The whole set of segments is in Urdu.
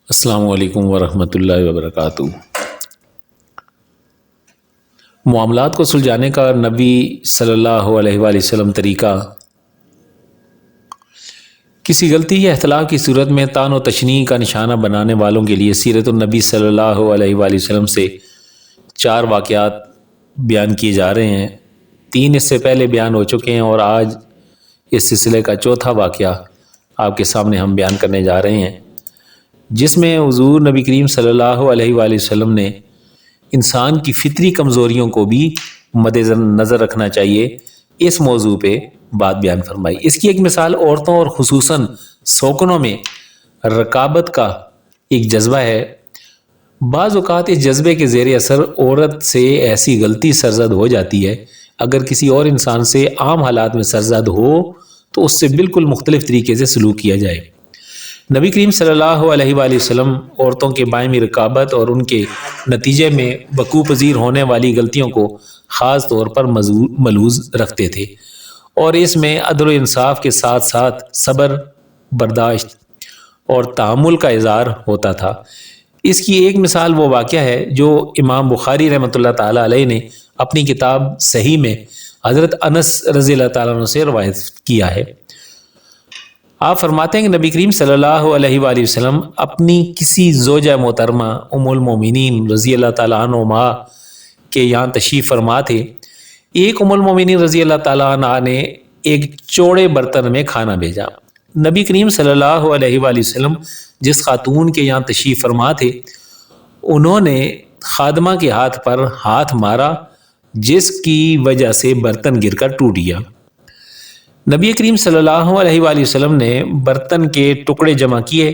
السلام علیکم ورحمۃ اللہ وبرکاتہ۔ معاملات کو سلجھانے کا نبی صلی اللہ علیہ وآلہ وسلم طریقہ، کسی غلطی یا اختلاف کی صورت میں طعن و تشنیع کا نشانہ بنانے والوں کے لیے سیرت النبی صلی اللہ علیہ وآلہ وسلم سے 4 واقعات بیان کیے جا رہے ہیں۔ 3 اس سے پہلے بیان ہو چکے ہیں اور آج اس سلسلے کا 4تھا واقعہ آپ کے سامنے ہم بیان کرنے جا رہے ہیں، جس میں حضور نبی کریم صلی اللہ علیہ وآلہ وسلم نے انسان کی فطری کمزوریوں کو بھی مد نظر رکھنا چاہیے اس موضوع پہ بات بیان فرمائی۔ اس کی ایک مثال عورتوں اور خصوصاً سوکنوں میں رقابت کا ایک جذبہ ہے۔ بعض اوقات اس جذبے کے زیر اثر عورت سے ایسی غلطی سرزد ہو جاتی ہے، اگر کسی اور انسان سے عام حالات میں سرزد ہو تو اس سے بالکل مختلف طریقے سے سلوک کیا جائے۔ نبی کریم صلی اللہ علیہ وآلہ وسلم عورتوں کے باہمی رقابت اور ان کے نتیجے میں وقوع پذیر ہونے والی غلطیوں کو خاص طور پر ملحوظ رکھتے تھے، اور اس میں عدل و انصاف کے ساتھ ساتھ صبر، برداشت اور تحمل کا اظہار ہوتا تھا۔ اس کی ایک مثال وہ واقعہ ہے جو امام بخاری رحمۃ اللہ تعالیٰ علیہ نے اپنی کتاب صحیح میں حضرت انس رضی اللہ تعالیٰ عنہ سے روایت کیا ہے۔ آپ فرماتے ہیں کہ نبی کریم صلی اللہ علیہ وآلہ وسلم اپنی کسی زوجہ محترمہ ام المومنین رضی اللہ تعالیٰ عنہما کے یہاں تشریف فرما تھے۔ ایک ام المومنین رضی اللہ تعالیٰ عنہ نے ایک چوڑے برتن میں کھانا بھیجا۔ نبی کریم صلی اللہ علیہ وآلہ وسلم جس خاتون کے یہاں تشریف فرما تھے، انہوں نے خادمہ کے ہاتھ پر ہاتھ مارا، جس کی وجہ سے برتن گر کر ٹوٹ گیا۔ نبی کریم صلی اللہ علیہ وآلہ وسلم نے برتن کے ٹکڑے جمع کیے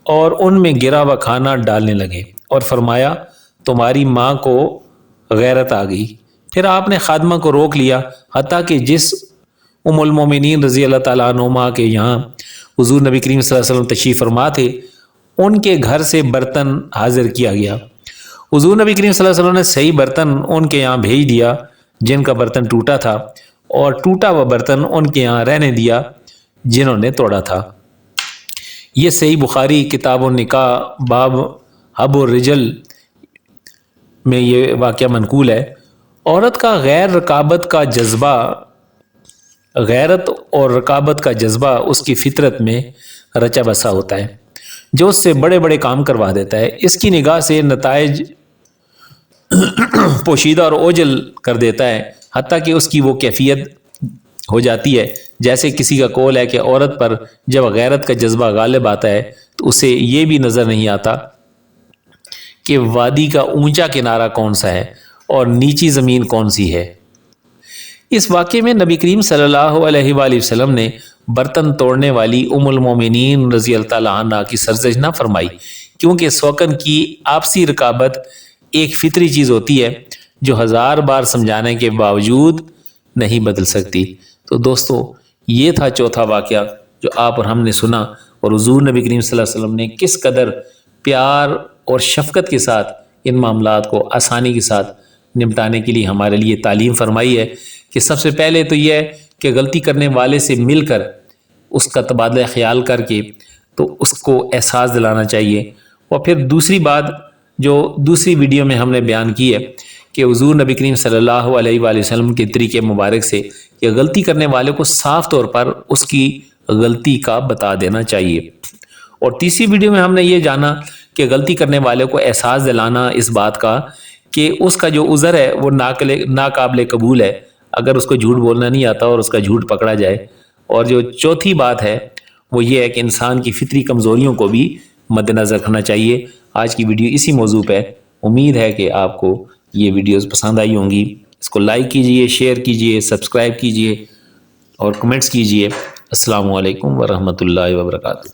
اور ان میں گرا ہوا کھانا ڈالنے لگے اور فرمایا، تمہاری ماں کو غیرت آ گئی۔ پھر آپ نے خادمہ کو روک لیا، حتیٰ کہ جس ام المومنین رضی اللہ تعالیٰ عنہما کے یہاں حضور نبی کریم صلی اللہ علیہ وسلم تشریف فرما تھے، ان کے گھر سے برتن حاضر کیا گیا۔ حضور نبی کریم صلی اللہ علیہ وسلم نے صحیح برتن ان کے یہاں بھیج دیا جن کا برتن ٹوٹا تھا، اور ٹوٹا ہوا برتن ان کے یہاں رہنے دیا جنہوں نے توڑا تھا۔ یہ صحیح بخاری کتاب النکاح باب حب الرجل میں یہ واقعہ منقول ہے۔ عورت کا غیرت اور رقابت کا جذبہ اس کی فطرت میں رچا بسا ہوتا ہے، جو اس سے بڑے بڑے کام کروا دیتا ہے۔ اس کی نگاہ سے نتائج پوشیدہ اور اوجھل کر دیتا ہے، حتیٰ کہ اس کی وہ کیفیت ہو جاتی ہے جیسے کسی کا قول ہے کہ عورت پر جب غیرت کا جذبہ غالب آتا ہے تو اسے یہ بھی نظر نہیں آتا کہ وادی کا اونچا کنارہ کون سا ہے اور نیچی زمین کون سی ہے۔ اس واقعے میں نبی کریم صلی اللہ علیہ وآلہ وسلم نے برتن توڑنے والی ام المومنین رضی اللہ تعالیٰ عنہ کی سرزنش نہ فرمائی، کیونکہ سوکن کی آپسی رقابت ایک فطری چیز ہوتی ہے جو 1000 بار سمجھانے کے باوجود نہیں بدل سکتی۔ تو دوستو، یہ تھا 4تھا واقعہ جو آپ اور ہم نے سنا، اور حضور نبی کریم صلی اللہ علیہ وسلم نے کس قدر پیار اور شفقت کے ساتھ ان معاملات کو آسانی کے ساتھ نمٹانے کے لیے ہمارے لیے تعلیم فرمائی ہے کہ سب سے پہلے تو یہ ہے کہ غلطی کرنے والے سے مل کر اس کا تبادلہ خیال کر کے تو اس کو احساس دلانا چاہیے۔ اور پھر دوسری بات جو دوسری ویڈیو میں ہم نے بیان کی ہے کہ حضور نبی کریم صلی اللہ علیہ وآلہ وسلم کے طریقے مبارک سے کہ غلطی کرنے والے کو صاف طور پر اس کی غلطی کا بتا دینا چاہیے۔ اور تیسری ویڈیو میں ہم نے یہ جانا کہ غلطی کرنے والے کو احساس دلانا اس بات کا کہ اس کا جو عذر ہے وہ ناقابل قبول ہے، اگر اس کو جھوٹ بولنا نہیں آتا اور اس کا جھوٹ پکڑا جائے۔ اور جو 4تھی بات ہے وہ یہ ہے کہ انسان کی فطری کمزوریوں کو بھی مد نظر رکھنا چاہیے۔ آج کی ویڈیو اسی موضوع پہ، امید ہے کہ آپ کو یہ ویڈیوز پسند آئی ہوں گی۔ اس کو لائک کیجئے، شیئر کیجئے، سبسکرائب کیجئے اور کمنٹس کیجئے۔ السلام علیکم ورحمۃ اللہ وبرکاتہ۔